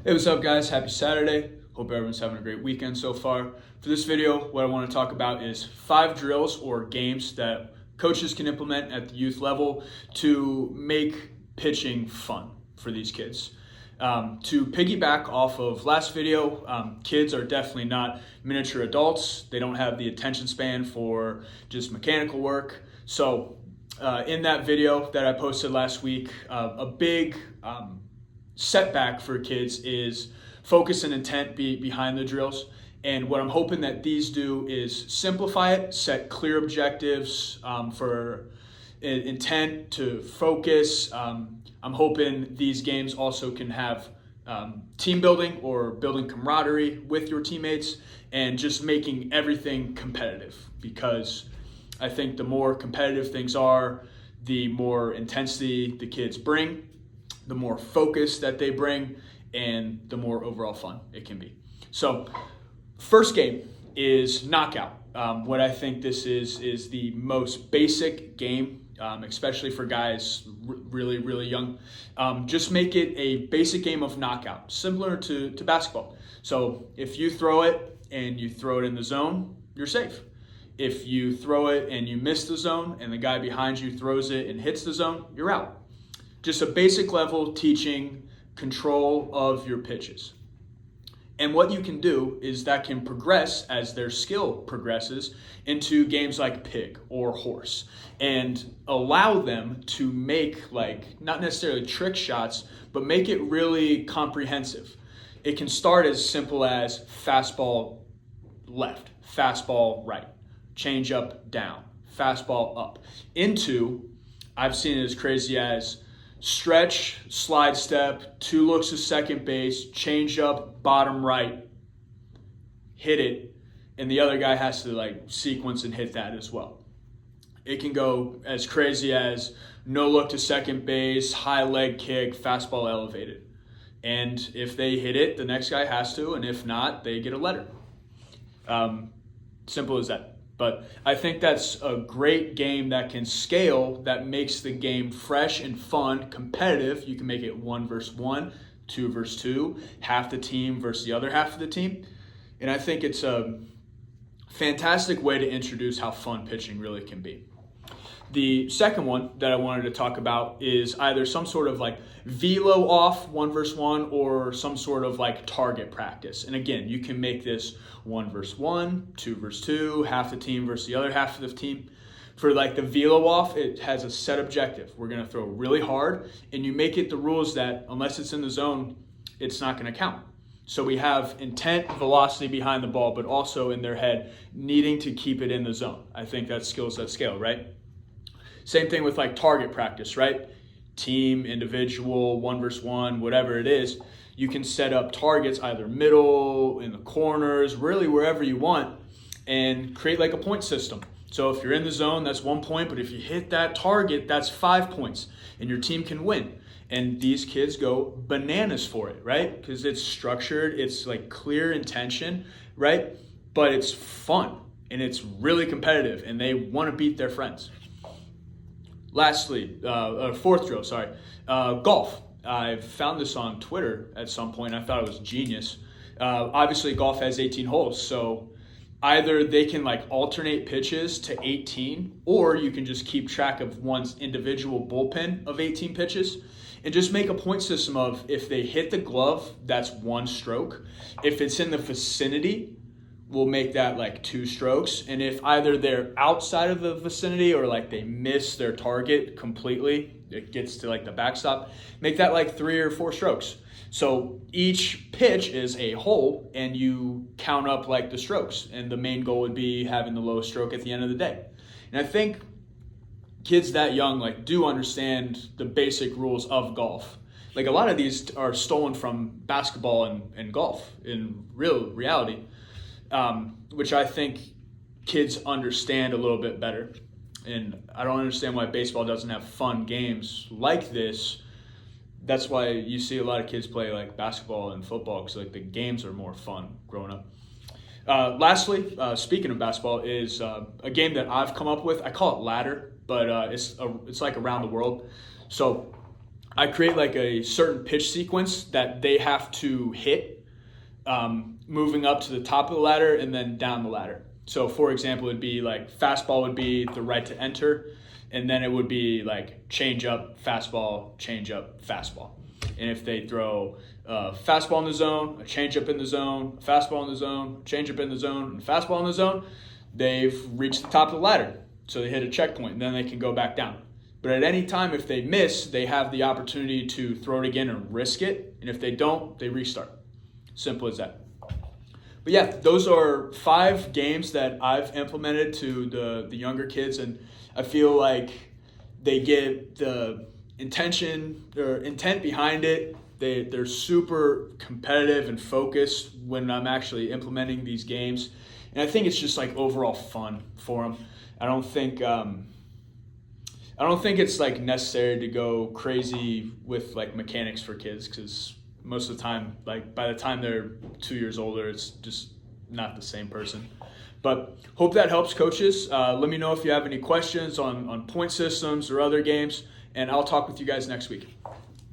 Hey, what's up guys? Happy Saturday. Hope everyone's having a great weekend so far. For this video, what I want to talk about is 5 drills or games that coaches can implement at the youth level to make pitching fun for these kids. To piggyback off of last video, kids are definitely not miniature adults. They don't have the attention span for just mechanical work. So in that video that I posted last week, a big setback for kids is focus and intent behind the drills. And what I'm hoping that these do is simplify it, set clear objectives for intent to focus. I'm hoping these games also can have team building or building camaraderie with your teammates and just making everything competitive, because I think the more competitive things are, the more intensity the kids bring, the more focus that they bring, and the more overall fun it can be. So first game is knockout. What I think this is the most basic game, especially for guys really young. Just make it a basic game of knockout, similar to basketball. So if you throw it and you throw it in the zone, you're safe. If you throw it and you miss the zone and the guy behind you throws it and hits the zone, you're out. Just a basic level teaching control of your pitches. And what you can do is that can progress as their skill progresses into games like pig or horse, and allow them to make, like, not necessarily trick shots, but make it really comprehensive. It can start as simple as fastball left, fastball right, change up down, fastball up, into, I've seen it as crazy as stretch, slide step, 2 looks to second base, change up, bottom right, hit it, and the other guy has to like sequence and hit that as well. It can go as crazy as no look to second base, high leg kick, fastball elevated. And if they hit it, the next guy has to, and if not, they get a letter. Simple as that. But I think that's a great game that can scale, that makes the game fresh and fun, competitive. You can make it 1 versus 1, 2 versus 2, half the team versus the other half of the team. And I think it's a fantastic way to introduce how fun pitching really can be. The second one that I wanted to talk about is either some sort of like velo off 1 versus 1 or some sort of like target practice. And again, you can make this 1 versus 1, 2 versus 2, half the team versus the other half of the team. For like the velo off, it has a set objective. We're going to throw really hard, and you make it the rules that unless it's in the zone, it's not going to count. So we have intent, velocity behind the ball, but also in their head needing to keep it in the zone. I think that's skills that scale, right? Same thing with like target practice, right? Team, individual, 1 versus 1, whatever it is. You can set up targets either middle, in the corners, really wherever you want, and create like a point system. So if you're in the zone, that's 1 point, but if you hit that target, that's 5 points, and your team can win. And these kids go bananas for it, right? Because it's structured, it's like clear intention, right? But it's fun, and it's really competitive, and they want to beat their friends. Lastly, fourth drill, golf. I found this on Twitter at some point. I thought it was genius. Obviously, golf has 18 holes, so either they can like alternate pitches to 18, or you can just keep track of one's individual bullpen of 18 pitches and just make a point system of if they hit the glove, that's 1 stroke. If it's in the vicinity, we'll make that like 2 strokes. And if either they're outside of the vicinity or like they miss their target completely, it gets to like the backstop, make that like 3 or 4 strokes. So each pitch is a hole, and you count up like the strokes. And the main goal would be having the lowest stroke at the end of the day. And I think kids that young like do understand the basic rules of golf. Like a lot of these are stolen from basketball and golf in real reality. Which I think kids understand a little bit better. And I don't understand why baseball doesn't have fun games like this. That's why you see a lot of kids play like basketball and football, because like the games are more fun growing up. Lastly, speaking of basketball, is a game that I've come up with. I call it ladder, but it's like around the world. So I create like a certain pitch sequence that they have to hit, moving up to the top of the ladder and then down the ladder. So for example, it'd be like fastball would be the right to enter, and then it would be like change up, fastball, change up, fastball. And if they throw a fastball in the zone, a change up in the zone, a fastball in the zone, change up in the zone, and a fastball in the zone, they've reached the top of the ladder. So they hit a checkpoint, and then they can go back down. But at any time, if they miss, they have the opportunity to throw it again and risk it. And if they don't, they restart. Simple as that. But yeah, those are 5 games that I've implemented to the younger kids, and I feel like they get the intention or intent behind it. They're super competitive and focused when I'm actually implementing these games, and I think it's just like overall fun for them. I don't think it's like necessary to go crazy with like mechanics for kids, because most of the time, like by the time they're 2 years older, it's just not the same person. But hope that helps, coaches. Let me know if you have any questions on point systems or other games, and I'll talk with you guys next week.